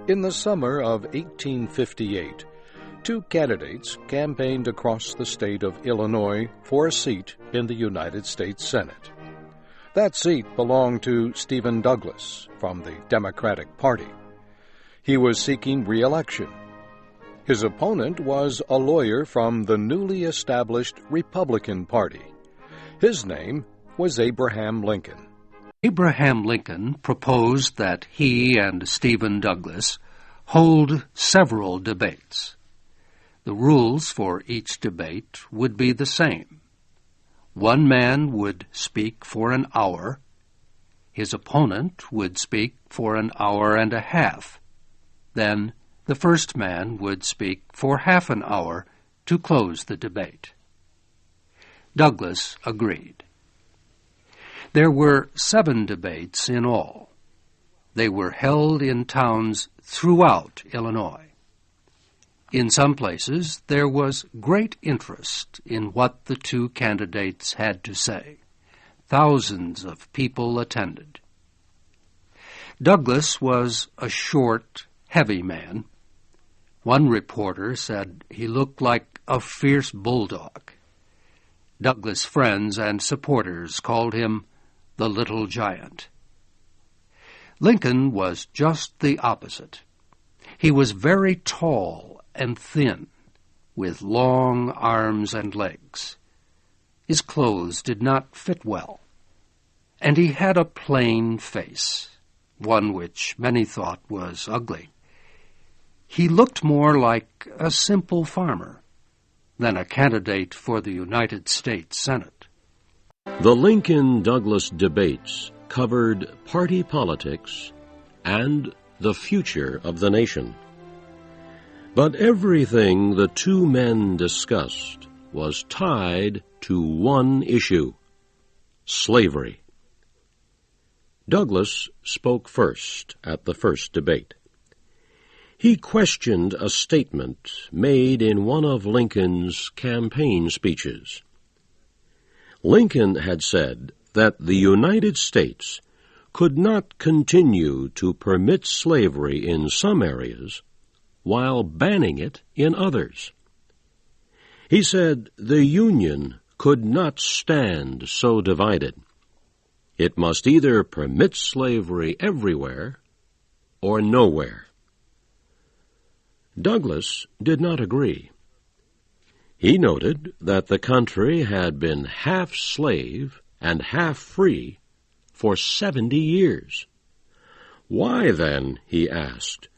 In the summer of 1858, two candidates campaigned across the state of Illinois for a seat in the United States Senate. That seat belonged to Stephen Douglas from the Democratic Party. He was seeking re-election. His opponent was a lawyer from the newly established Republican Party. His name was Abraham Lincoln. Abraham Lincoln proposed that he and Stephen Douglas hold several debates. The rules for each debate would be the same. One man would speak for an hour. His opponent would speak for an hour and a half. Then the first man would speak for half an hour to close the debate. Douglas agreed. There were 7 debates in all. They were held in towns throughout Illinois. In some places, there was great interest in what the two candidates had to say. Thousands of people attended. Douglas was a short, heavy man. One reporter said he looked like a fierce bulldog. Douglas' friends and supporters called him the Little Giant. Lincoln was just the opposite. He was very tall and thin, with long arms and legs. His clothes did not fit well, and he had a plain face, one which many thought was ugly. He looked more like a simple farmer than a candidate for the United States Senate. The Lincoln-Douglas debates covered party politics and the future of the nation. But everything the two men discussed was tied to one issue: slavery. Douglas spoke first at the first debate. He questioned a statement made in one of Lincoln's campaign speeches. Lincoln had said that the United States could not continue to permit slavery in some areas while banning it in others. He said the Union could not stand so divided. It must either permit slavery everywhere or nowhere. Douglas did not agree. He noted that the country had been half slave and half free for 70 years. Why then, he asked,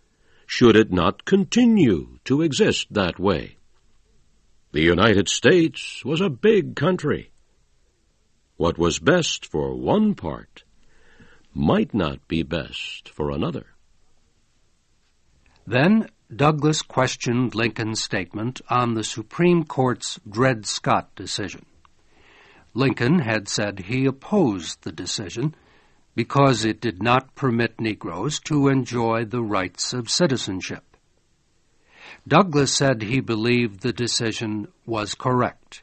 should it not continue to exist that way? The United States was a big country. What was best for one part might not be best for another. Then Douglas questioned Lincoln's statement on the Supreme Court's Dred Scott decision. Lincoln had said he opposed the decision because it did not permit Negroes to enjoy the rights of citizenship. Douglas said he believed the decision was correct.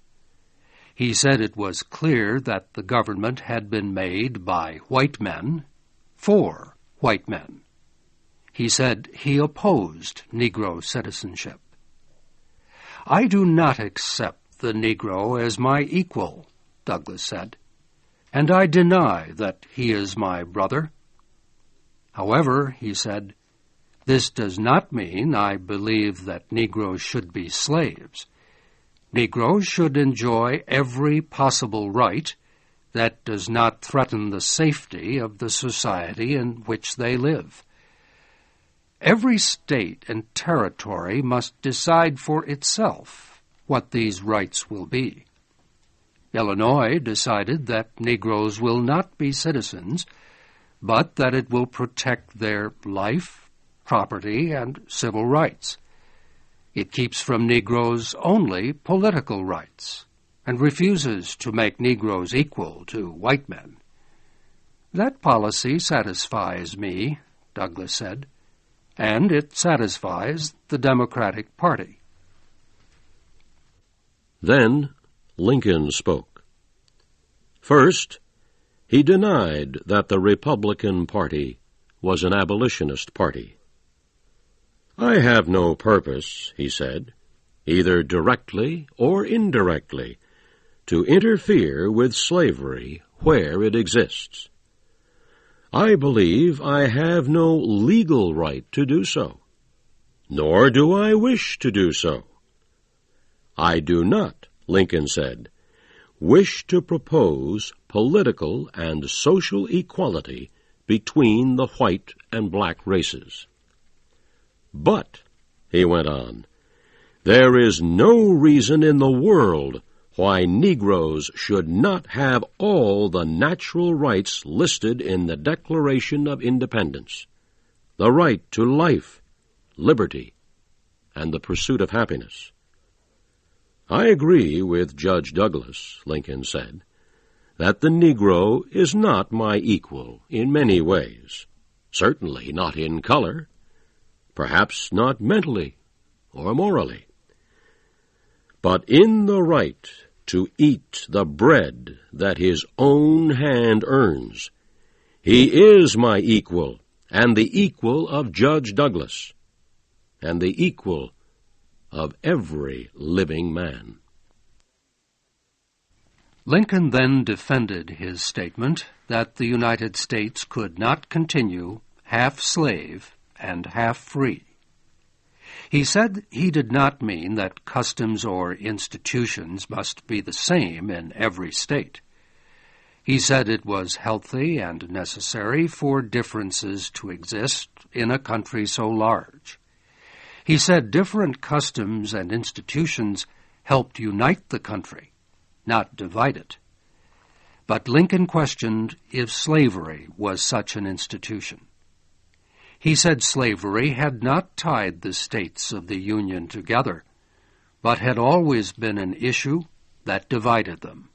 He said it was clear that the government had been made by white men for white men. He said he opposed Negro citizenship. I do not accept the Negro as my equal, Douglas said, and I deny that he is my brother. However, he said, this does not mean I believe that Negroes should be slaves. Negroes should enjoy every possible right that does not threaten the safety of the society in which they live. Every state and territory must decide for itself what these rights will be. Illinois decided that Negroes will not be citizens, but that it will protect their life, property, and civil rights. It keeps from Negroes only political rights, and refuses to make Negroes equal to white men. That policy satisfies me, Douglas said, and it satisfies the Democratic Party. Then Lincoln spoke. First, he denied that the Republican Party was an abolitionist party. "I have no purpose," he said, "either directly or indirectly, to interfere with slavery where it exists. I believe I have no legal right to do so, nor do I wish to do so. I do not," Lincoln said, "wish to propose political and social equality between the white and black races. But," he went on, "there is no reason in the world why Negroes should not have all the natural rights listed in the Declaration of Independence, the right to life, liberty, and the pursuit of happiness." "I agree with Judge Douglas," Lincoln said, "that the Negro is not my equal in many ways, certainly not in color, perhaps not mentally or morally. But in the right to eat the bread that his own hand earns, he is my equal, and the equal of Judge Douglas, and the equal of every living man." Lincoln then defended his statement that the United States could not continue half slave and half free. He said he did not mean that customs or institutions must be the same in every state. He said it was healthy and necessary for differences to exist in a country so large. He said different customs and institutions helped unite the country, not divide it. But Lincoln questioned if slavery was such an institution. He said slavery had not tied the states of the Union together, but had always been an issue that divided them.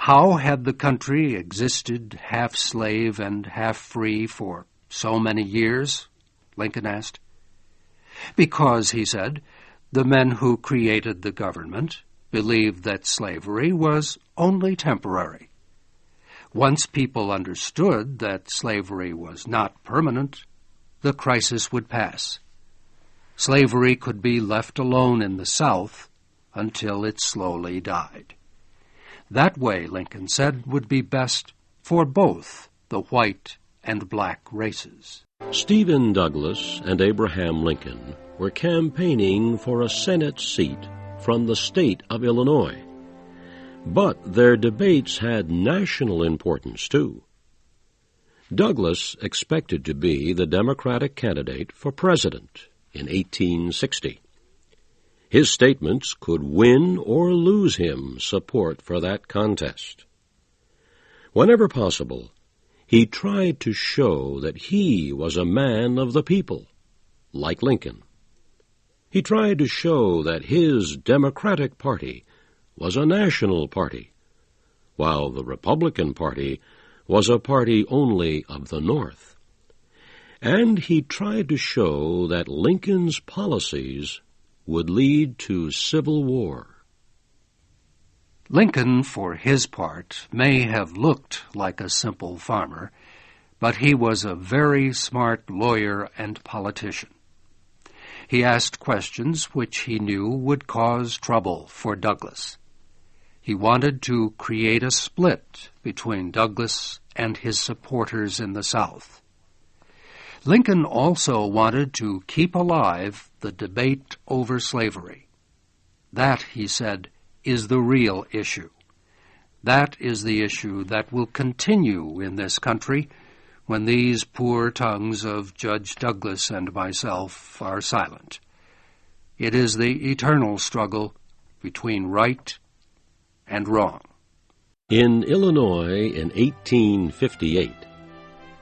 How had the country existed half slave and half free for so many years? Lincoln asked. Because, he said, the men who created the government believed that slavery was only temporary. Once people understood that slavery was not permanent, the crisis would pass. Slavery could be left alone in the South until it slowly died. That way, Lincoln said, would be best for both the white and black races. Stephen Douglas and Abraham Lincoln were campaigning for a Senate seat from the state of Illinois. But their debates had national importance, too. Douglas expected to be the Democratic candidate for president in 1860. His statements could win or lose him support for that contest. Whenever possible, he tried to show that he was a man of the people, like Lincoln. He tried to show that his Democratic Party was a national party, while the Republican Party was a party only of the North. And he tried to show that Lincoln's policies would lead to civil war. Lincoln, for his part, may have looked like a simple farmer, but he was a very smart lawyer and politician. He asked questions which he knew would cause trouble for Douglas. He wanted to create a split between Douglas and his supporters in the South. Lincoln also wanted to keep alive the debate over slavery. That, he said, is the real issue. That is the issue that will continue in this country when these poor tongues of Judge Douglas and myself are silent. It is the eternal struggle between right and wrong. In Illinois in 1858,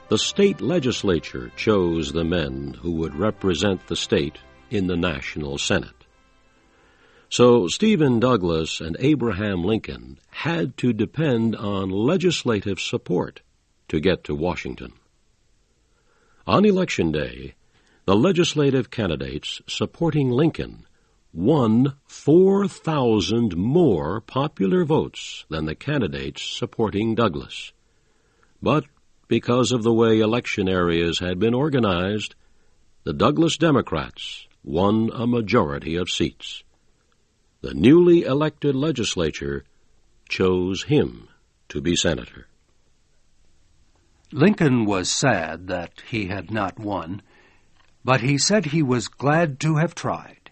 the state legislature chose the men who would represent the state in the National Senate. So Stephen Douglas and Abraham Lincoln had to depend on legislative support to get to Washington. On Election Day, the legislative candidates supporting Lincoln won 4,000 more popular votes than the candidates supporting Douglas. But because of the way election areas had been organized, the Douglas Democrats won a majority of seats. The newly elected legislature chose him to be senator. Lincoln was sad that he had not won, but he said he was glad to have tried.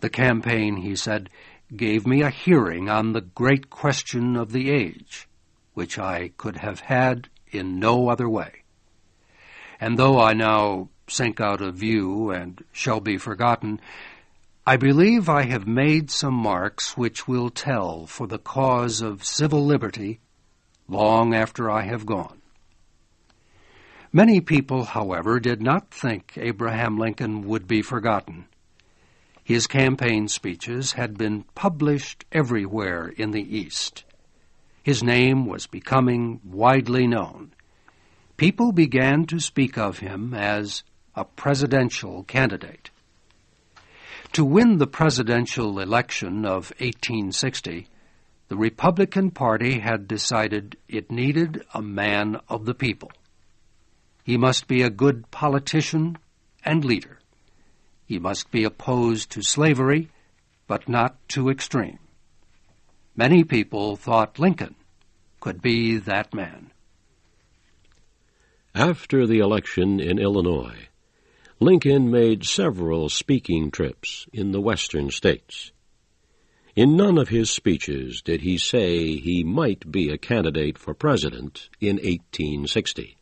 The campaign, he said, gave me a hearing on the great question of the age, which I could have had in no other way. And though I now sink out of view and shall be forgotten, I believe I have made some marks which will tell for the cause of civil liberty long after I have gone. Many people, however, did not think Abraham Lincoln would be forgotten. His campaign speeches had been published everywhere in the East. His name was becoming widely known. People began to speak of him as a presidential candidate. To win the presidential election of 1860, the Republican Party had decided it needed a man of the people. He must be a good politician and leader. He must be opposed to slavery, but not too extreme. Many people thought Lincoln could be that man. After the election in Illinois, Lincoln made several speaking trips in the western states. In none of his speeches did he say he might be a candidate for president in 1860.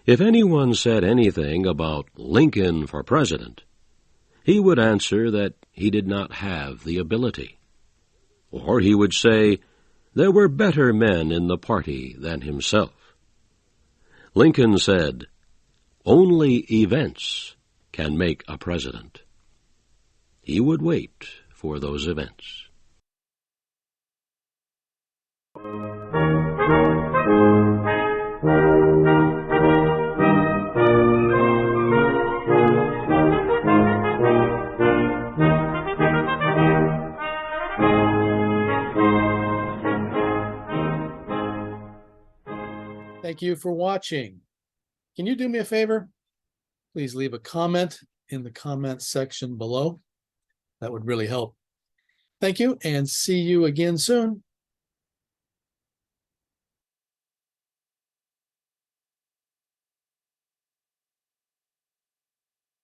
If anyone said anything about Lincoln for president, he would answer that he did not have the ability. Or he would say there were better men in the party than himself. Lincoln said, "Only events can make a president." He would wait for those events. Thank you for watching. Can you do me a favor? Please leave a comment in the comment section below. That would really help. Thank you, and see you again soon.